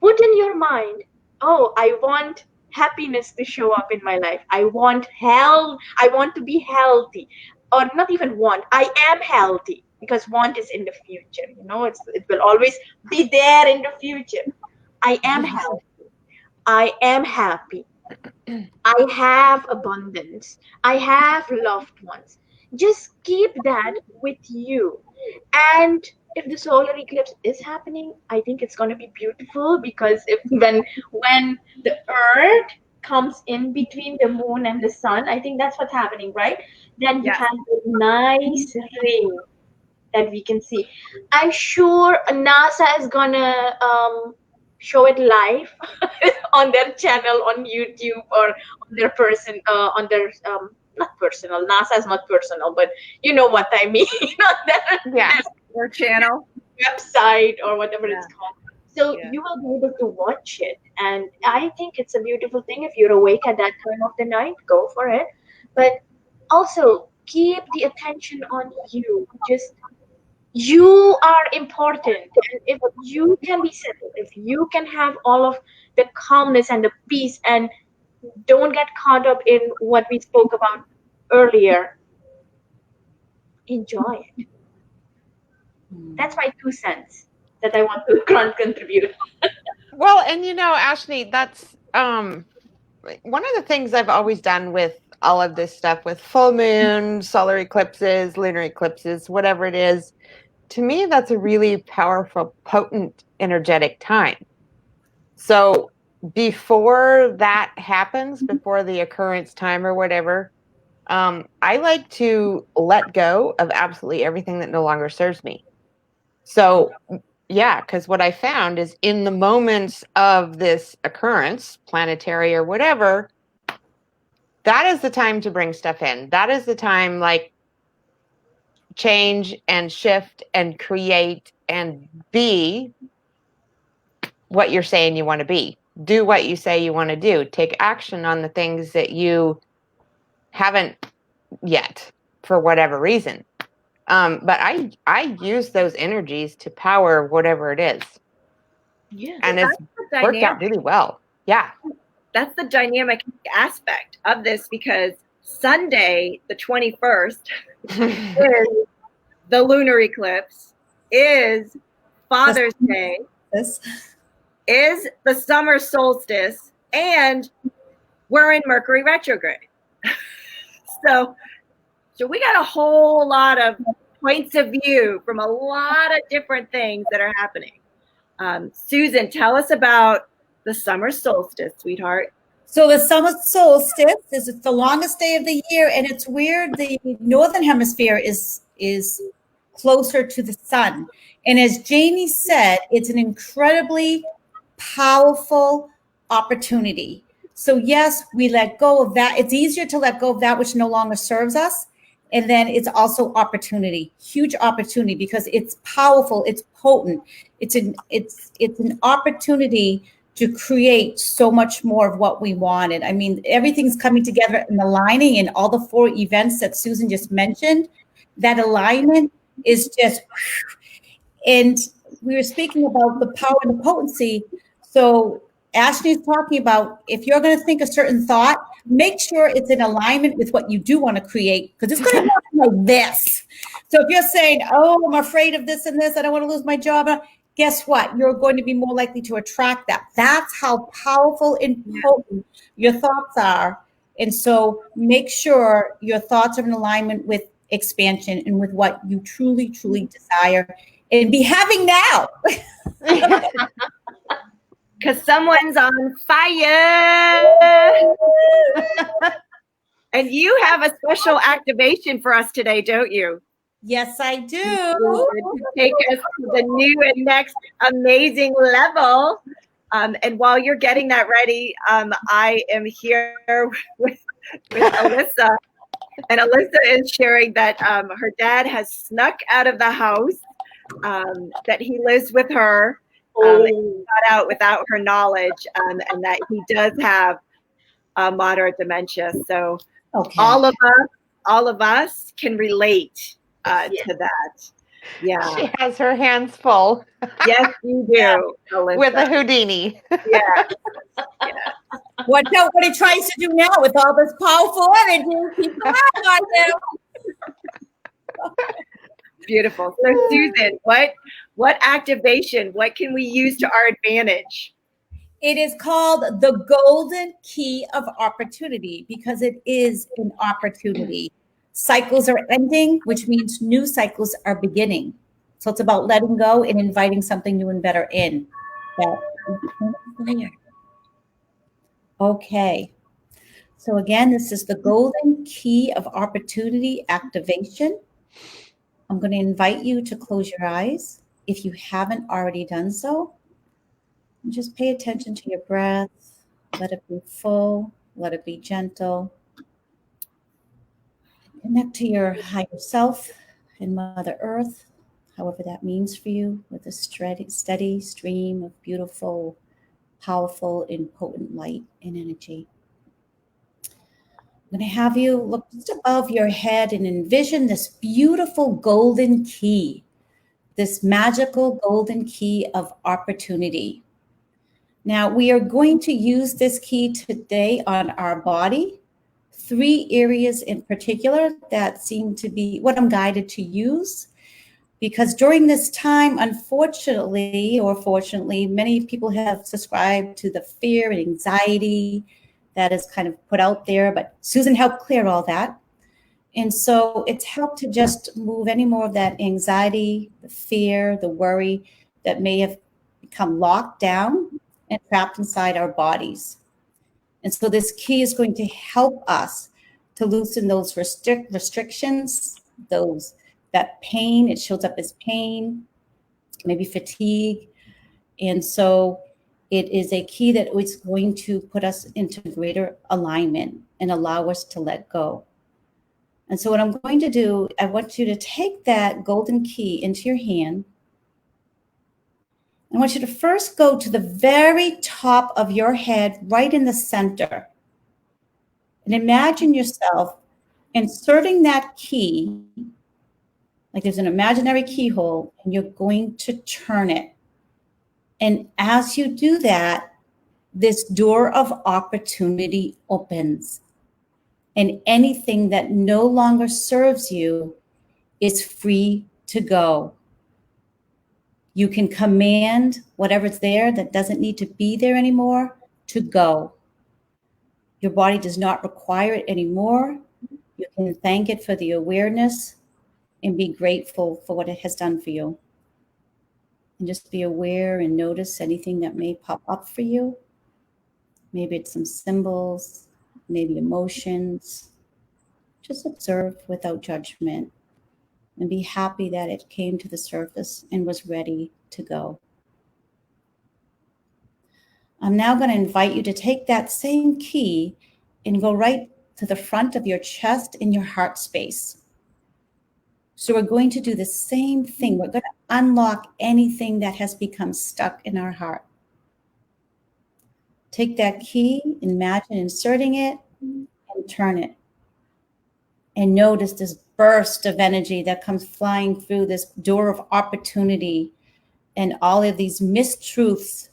put in your mind, oh, I want happiness to show up in my life. I want health. I want to be healthy. Or not even want, I am healthy, because want is in the future. You know, it will always be there in the future. I am healthy. I am happy. I have abundance. I have loved ones. Just keep that with you. And if the solar eclipse is happening, I think it's going to be beautiful, because if when the earth comes in between the moon and the sun, I think that's what's happening, right? Then you Yes. have a nice ring that we can see. I'm sure NASA is gonna show it live on their channel on YouTube, or on their on their not personal. NASA is not personal, but you know what I mean. On their, Yeah. Your channel. website, or whatever it's called. So Yeah. you will be able to watch it, and I think it's a beautiful thing. If you're awake at that time of the night, go for it. But also keep the attention on you. Just, you are important, and if you can be settled, if you can have all of the calmness and the peace, and don't get caught up in what we spoke about earlier, enjoy it. That's my 2 cents that I want to contribute. Well, and Ashni, that's one of the things I've always done with all of this stuff, with full moon, solar eclipses, lunar eclipses, whatever it is. To me, that's a really powerful, potent, energetic time. So before that happens, before the occurrence time or whatever, I like to let go of absolutely everything that no longer serves me. So yeah, because what I found is, in the moments of this occurrence, planetary or whatever, that is the time to bring stuff in. That is the time, like, change and shift and create and be what you're saying you want to be. Do what you say you want to do. Take action on the things that you haven't yet, for whatever reason. But I use those energies to power whatever it is. Yeah. And it's worked out really well. Yeah. That's the dynamic aspect of this, because Sunday, the 21st, is the lunar eclipse, is Father's Day, This. is the summer solstice, and we're in Mercury retrograde. So we got a whole lot of points of view from a lot of different things that are happening. Susan, tell us about the summer solstice, sweetheart? So the summer solstice is the longest day of the year, and it's weird. The northern hemisphere is closer to the sun, and as Janie said, it's an incredibly powerful opportunity. So yes, we let go of that. It's easier to let go of that which no longer serves us, and then it's also opportunity, huge opportunity, because it's powerful, it's potent, it's an opportunity to create so much more of what we wanted. I mean, everything's coming together and aligning, and all the 4 events that Susan just mentioned, that alignment is just, and we were speaking about the power and the potency. So Ashni is talking about, if you're going to think a certain thought, make sure it's in alignment with what you do want to create, because it's going to be like this. So if you're saying, oh, I'm afraid of this and this, I don't want to lose my job, guess what? You're going to be more likely to attract that. That's how powerful and potent your thoughts are. And so make sure your thoughts are in alignment with expansion and with what you truly, truly desire and be having now. Because someone's on fire. And you have a special activation for us today, don't you? Yes, I do. To take us to the new and next amazing level. And while you're getting that ready, I am here with Alyssa. And Alyssa is sharing that her dad has snuck out of the house, that he lives with her, and got out without her knowledge, and that he does have moderate dementia. So all of us can relate to that. Yeah. She has her hands full. Yes, you do, Alyssa. With a Houdini. Yeah. Watch out what he tries to do now with all this powerful energy. Keep an eye on him. Beautiful. So Susan, what activation, what can we use to our advantage? It is called the golden key of opportunity, because it is an opportunity. Cycles are ending, which means new cycles are beginning. So it's about letting go and inviting something new and better in. Okay. So again, this is the golden key of opportunity activation. I'm going to invite you to close your eyes if you haven't already done so. And just pay attention to your breath. Let it be full. Let it be gentle. Connect to your higher self and Mother Earth, however that means for you, with a steady stream of beautiful, powerful, and potent light and energy. I'm going to have you look just above your head and envision this beautiful golden key, this magical golden key of opportunity. Now, we are going to use this key today on our body. 3 areas in particular that seem to be what I'm guided to use, because during this time, unfortunately or fortunately, many people have subscribed to the fear and anxiety that is kind of put out there, but Susan helped clear all that. And so it's helped to just move any more of that anxiety, the fear, the worry that may have become locked down and trapped inside our bodies. And so this key is going to help us to loosen those restrictions, that pain. It shows up as pain, maybe fatigue. And so it is a key that is going to put us into greater alignment and allow us to let go. And so what I'm going to do, I want you to take that golden key into your hand. I want you to first go to the very top of your head, right in the center. And imagine yourself inserting that key, like there's an imaginary keyhole, and you're going to turn it. And as you do that, this door of opportunity opens. And anything that no longer serves you is free to go. You can command whatever's there that doesn't need to be there anymore to go. Your body does not require it anymore. You can thank it for the awareness and be grateful for what it has done for you. And just be aware and notice anything that may pop up for you. Maybe it's some symbols, maybe emotions. Just observe without judgment and be happy that it came to the surface and was ready to go. I'm now going to invite you to take that same key and go right to the front of your chest in your heart space. So we're going to do the same thing. We're going to unlock anything that has become stuck in our heart. Take that key, imagine inserting it, and turn it. And notice this burst of energy that comes flying through this door of opportunity, and all of these mistruths,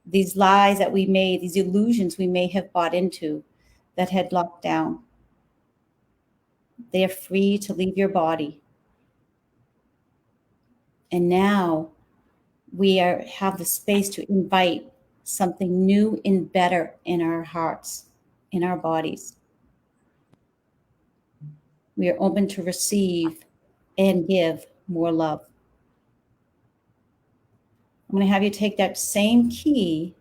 these lies that we made, these illusions we may have bought into that had locked down. They are free to leave your body. And now we have the space to invite something new and better in our hearts, in our bodies. We are open to receive and give more love. I'm going to have you take that same key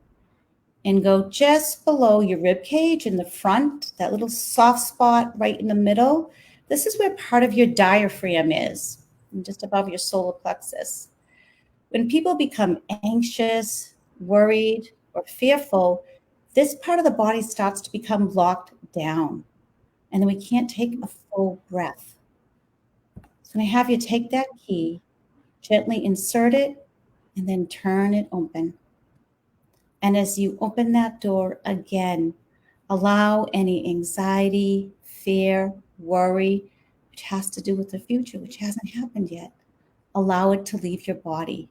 and go just below your rib cage in the front, that little soft spot right in the middle. This is where part of your diaphragm is, and just above your solar plexus. When people become anxious, worried, or fearful, this part of the body starts to become locked down, and then we can't take a full breath. So I have you take that key, gently insert it, and then turn it open. And as you open that door again, allow any anxiety, fear, worry, which has to do with the future, which hasn't happened yet, allow it to leave your body.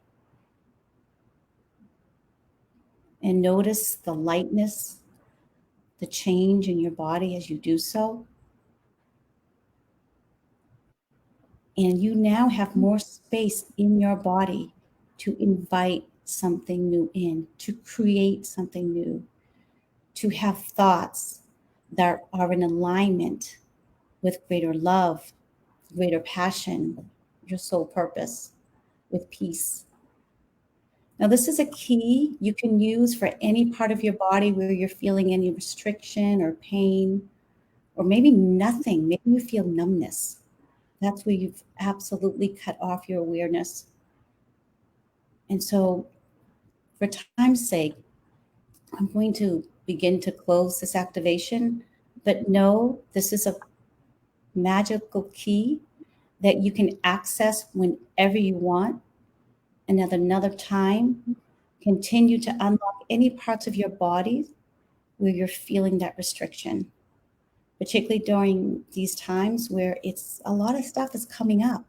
And notice the lightness, the change in your body as you do so. And you now have more space in your body to invite something new in, to create something new, to have thoughts that are in alignment with greater love, greater passion, your soul purpose, with peace. Now, this is a key you can use for any part of your body where you're feeling any restriction or pain, or maybe nothing. Maybe you feel numbness. That's where you've absolutely cut off your awareness. And so, for time's sake, I'm going to begin to close this activation, but know this is a magical key that you can access whenever you want. And at another time, continue to unlock any parts of your body where you're feeling that restriction, particularly during these times where it's a lot of stuff is coming up.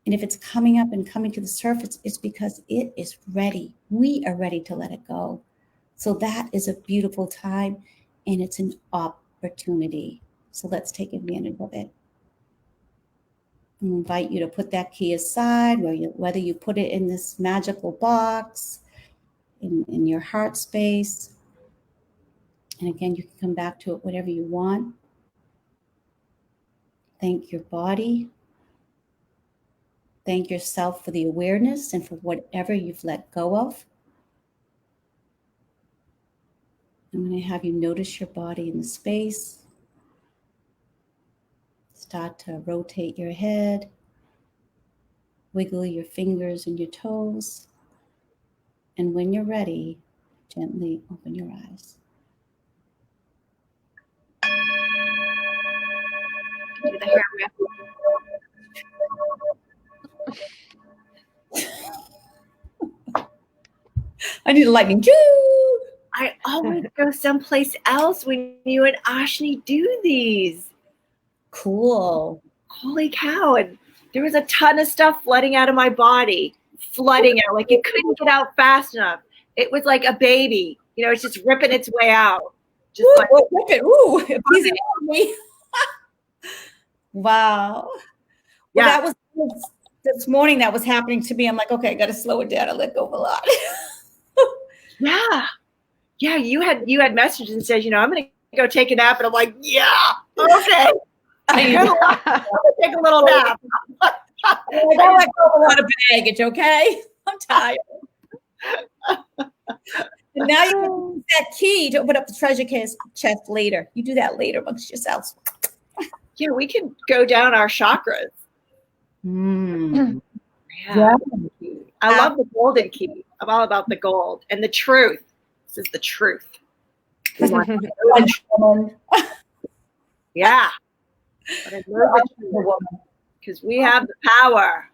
And if it's coming up and coming to the surface, it's because it is ready. We are ready to let it go. So that is a beautiful time, and it's an opportunity. So let's take advantage of it. I invite you to put that key aside, whether you put it in this magical box, in your heart space. And again, you can come back to it whenever you want. Thank your body. Thank yourself for the awareness and for whatever you've let go of. I'm going to have you notice your body in the space. Start to rotate your head. Wiggle your fingers and your toes. And when you're ready, gently open your eyes. Do the hair whip. I need a lightning. I always go someplace else when you and Ashni do these. Cool. Holy cow. And there was a ton of stuff flooding out of my body. Flooding out. Like it couldn't get out fast enough. It was like a baby. You know, it's just ripping its way out. Just Ooh, like, rip it. Ooh, easy on me. Wow. Well, yeah. that was this morning that was happening to me. I'm like, okay, I got to slow it down. I let go of a lot. Yeah. Yeah. You had messages and said, you know, I'm going to go take a nap. And I'm like, yeah, okay. I'm going to take a little nap. I let go of a lot of baggage, okay? I'm tired. And now you can use that key to open up the treasure chest later. You do that later amongst yourselves. Yeah, we can go down our chakras. Yeah. I love the golden key. I'm all about the gold and the truth. This is the truth. We want to know the truth. Yeah. But I know the truth because we have the power.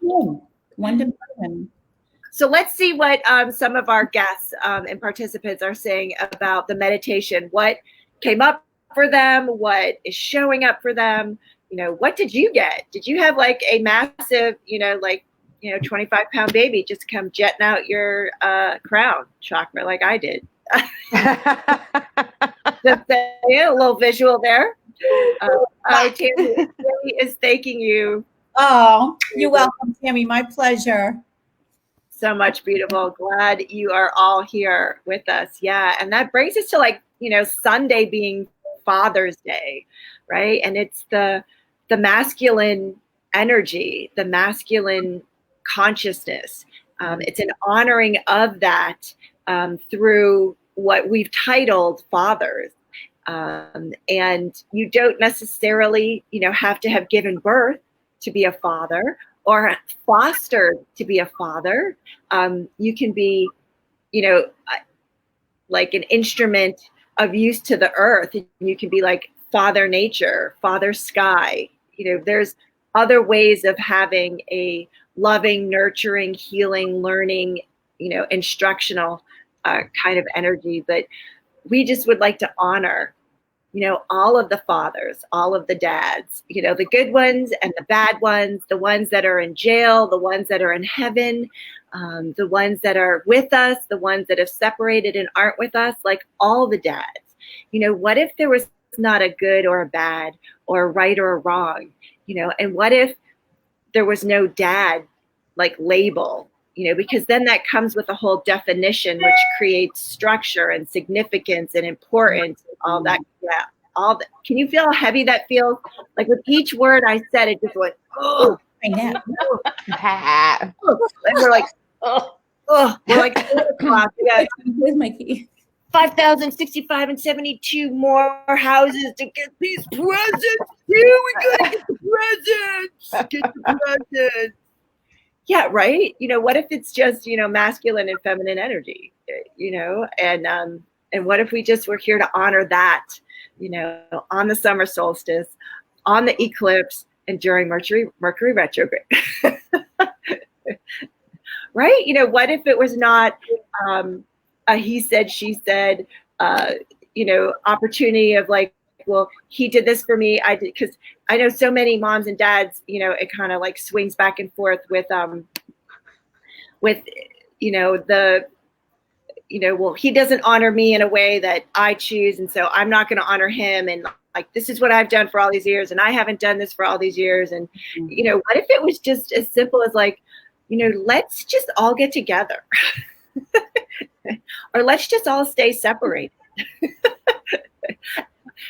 So let's see what some of our guests and participants are saying about the meditation. What came up for them? What is showing up for them? You know, what did you get? Did you have like a massive, 25-pound baby just come jetting out your crown chakra like I did? Just a little visual there. Tammy is thanking you. Oh, you're welcome, Tammy. My pleasure. So much, beautiful. Glad you are all here with us. Yeah. And that brings us to Sunday being Father's Day, right? And it's the masculine energy, the masculine consciousness. It's an honoring of that through what we've titled fathers. And you don't necessarily, have to have given birth to be a father or fostered to be a father. You can be, like an instrument of use to the earth. You can be like Father Nature, Father Sky. There's other ways of having a loving, nurturing, healing, learning, instructional kind of energy. But we just would like to honor all of the fathers, all of the dads, the good ones and the bad ones, the ones that are in jail, the ones that are in heaven, the ones that are with us, the ones that have separated and aren't with us, like all the dads. What if there was not a good or a bad or a right or a wrong, and what if there was no dad like label, because then that comes with a whole definition, which creates structure and significance and importance and all that. Yeah. All that. Can you feel how heavy that feels? Like with each word I said, it just went, oh, I know. and we're like, we're like, yeah. Where's my key? 5,065 and 72 more houses to get these presents. Here we gotta get the presents. Get the presents. Yeah, right. What if it's just, masculine and feminine energy, and what if we just were here to honor that, on the summer solstice, on the eclipse, and during Mercury retrograde, right? What if it was not a he said, she said, opportunity of like, well, he did this for me. I did, because I know so many moms and dads, it kind of like swings back and forth with well, he doesn't honor me in a way that I choose. And so I'm not going to honor him. And like, this is what I've done for all these years. And I haven't done this for all these years. And, what if it was just as simple as like, let's just all get together or let's just all stay separated.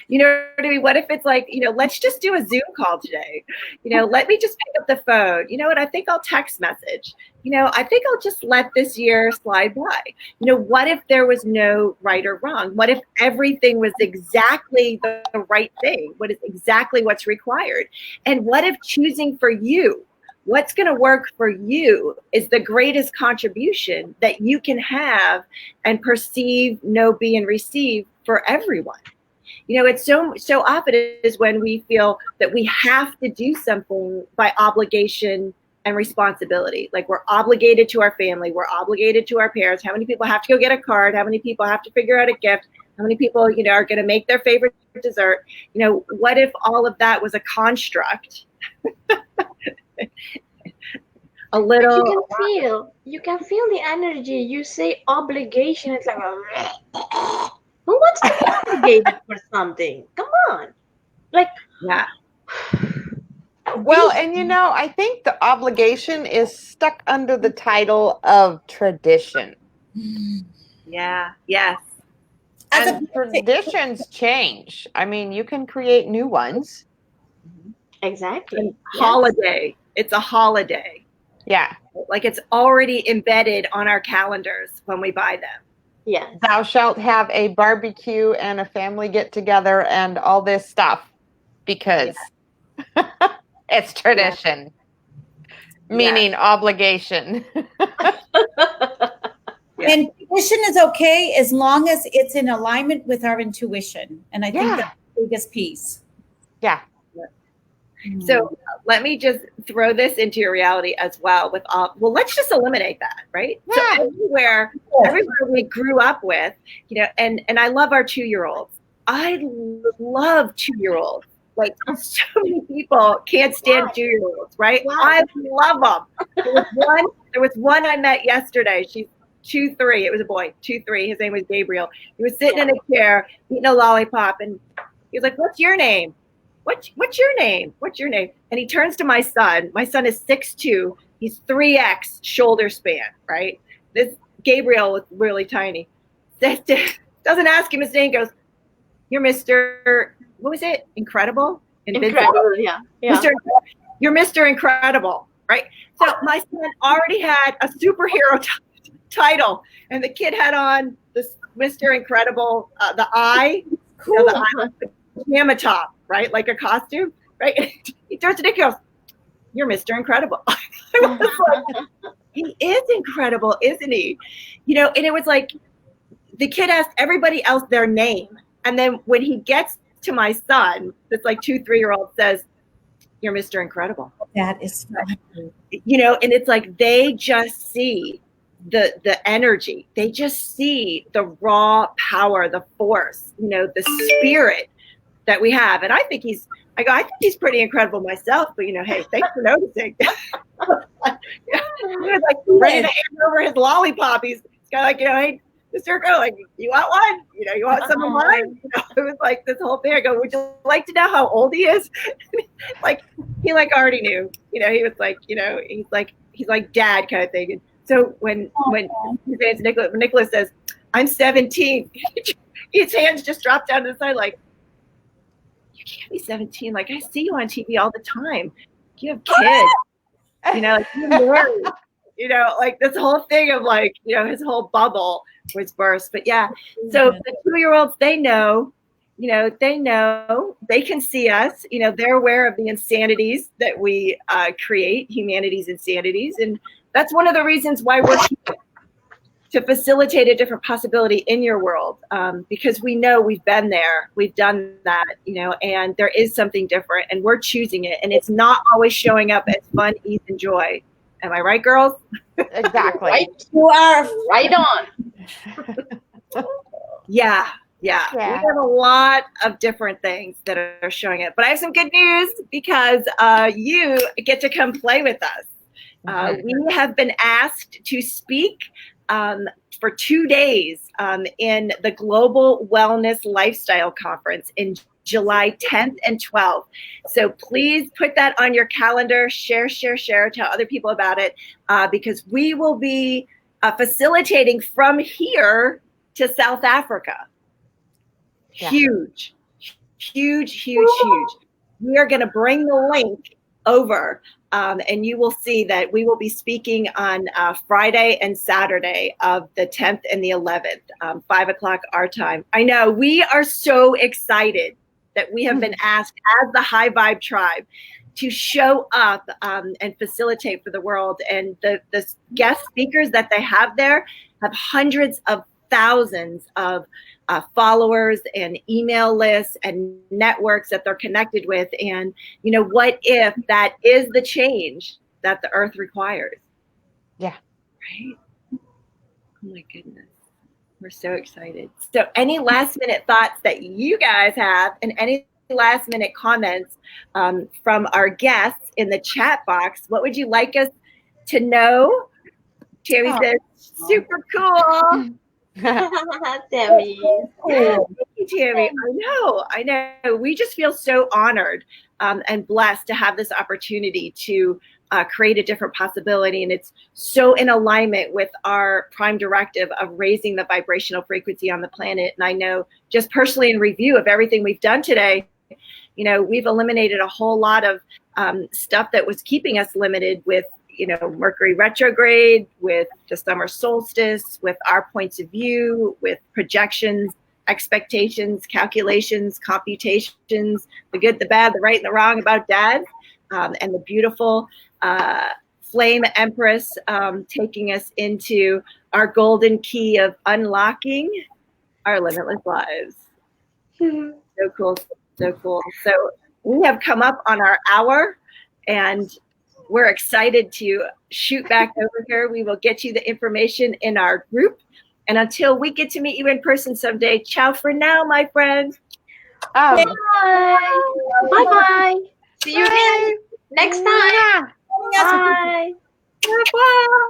What I mean? What if it's like, let's just do a Zoom call today. Let me just pick up the phone. You know what? I think I'll text message. I think I'll just let this year slide by. What if there was no right or wrong? What if everything was exactly the right thing? What is exactly what's required? And what if choosing for you, what's going to work for you, is the greatest contribution that you can have and perceive, know, be, and receive for everyone? It's so often is when we feel that we have to do something by obligation and responsibility. Like we're obligated to our family, we're obligated to our parents. How many people have to go get a card? How many people have to figure out a gift? How many people, are going to make their favorite dessert? What if all of that was a construct? A little. You can feel the energy. You say obligation. It's like who wants to be obligated for something? Come on. Like, yeah. Well, and I think the obligation is stuck under the title of tradition. Yeah. Yes. And traditions change. I mean, you can create new ones. Exactly. And holiday. It's a holiday. Yeah. Like it's already embedded on our calendars when we buy them. Yes. Thou shalt have a barbecue and a family get together and all this stuff because it's tradition, meaning obligation. And tradition is okay as long as it's in alignment with our intuition. And I think that's the biggest piece. Yeah. So let me just throw this into your reality as well with all, well, let's just eliminate that, right? Yeah. So everywhere we grew up with, you know, and I love our 2-year-olds. I love 2-year-olds. Like so many people can't stand 2-year-olds, right? Wow. I love them. There was one I met yesterday. She's 2-3. It was a boy, 2-3. His name was Gabriel. He was sitting in a chair eating a lollipop, and he was like, "What's your name? What's your name? What's your name?" And he turns to my son. My son is 6'2". He's 3X shoulder span, right? This Gabriel was really tiny. Doesn't ask him his name. Goes, "You're Mr. What was it? Incredible? Incredible, yeah. You're Mr. Incredible, right?" So my son already had a superhero title, and the kid had on this Mr. Incredible, the eye, Cool. you know, the eye, pajama top, right? Like a costume, right? He turns to Nick and goes, "You're Mr. Incredible." I was like, he is incredible, isn't he? You know, and it was like the kid asked everybody else their name. And then when he gets to my son, this like 2-3-year-old says, "You're Mr. Incredible." That is fun. You know, and it's like they just see the energy. They just see the raw power, the force, you know, the spirit that we have. And I think he's pretty incredible myself, but you know, hey, thanks for noticing. He was like ready to hand over his lollipop. He's kind of like, you know, "Hey, Mr. Girl, like, you want one? You know, you want some of mine?" You know, it was like this whole thing. I go, "Would you like to know how old he is?" Like he like already knew. You know, he was like, you know, he's like dad kind of thing. And so when Nicholas says, "I'm 17," his hands just drop down to the side like, "You can't be 17. Like I see you on TV all the time. You have kids. You know, like you're married." You know, like this whole thing of like, you know, his whole bubble was burst. But yeah, so the 2-year-olds, they know, you know, they can see us, you know, they're aware of the insanities that we create, humanity's insanities. And that's one of the reasons why we're here, to facilitate a different possibility in your world, because we know we've been there, we've done that, you know, and there is something different and we're choosing it. And it's not always showing up as fun, ease, and joy. Am I right, girls? Exactly. Right. You are right on. Yeah. We have a lot of different things that are showing it. But I have some good news because you get to come play with us. We have been asked to speak for 2 days in the Global Wellness Lifestyle Conference in July 10th and 12th. So please put that on your calendar, share, tell other people about it, because we will be facilitating from here to South Africa. Yeah. Huge. We are going to bring the link over, and you will see that we will be speaking on Friday and Saturday of the 10th and the 11th, 5 o'clock our time. I know we are so excited that we have been asked as the High Vibe Tribe to show up and facilitate for the world. And the guest speakers that they have there have hundreds of thousands of followers and email lists and networks that they're connected with. And, you know, what if that is the change that the earth requires? Yeah. Right? Oh my goodness. We're so excited. So any last minute thoughts that you guys have and any last minute comments from our guests in the chat box, what would you like us to know? Tammy says, super cool. Tammy. Thank you, Tammy. I know. We just feel so honored and blessed to have this opportunity to create a different possibility. And it's so in alignment with our prime directive of raising the vibrational frequency on the planet. And I know just personally in review of everything we've done today, you know, we've eliminated a whole lot of stuff that was keeping us limited with, Mercury retrograde, with the summer solstice, with our points of view, with projections, expectations, calculations, computations, the good, the bad, the right, and the wrong about Dad, and the beautiful flame Empress taking us into our golden key of unlocking our limitless lives. So cool, so cool. So we have come up on our hour, and we're excited to shoot back over here. We will get you the information in our group. And until we get to meet you in person someday, ciao for now, my friends. Bye. Bye-bye. See you again next time. Yes. Bye. Bye.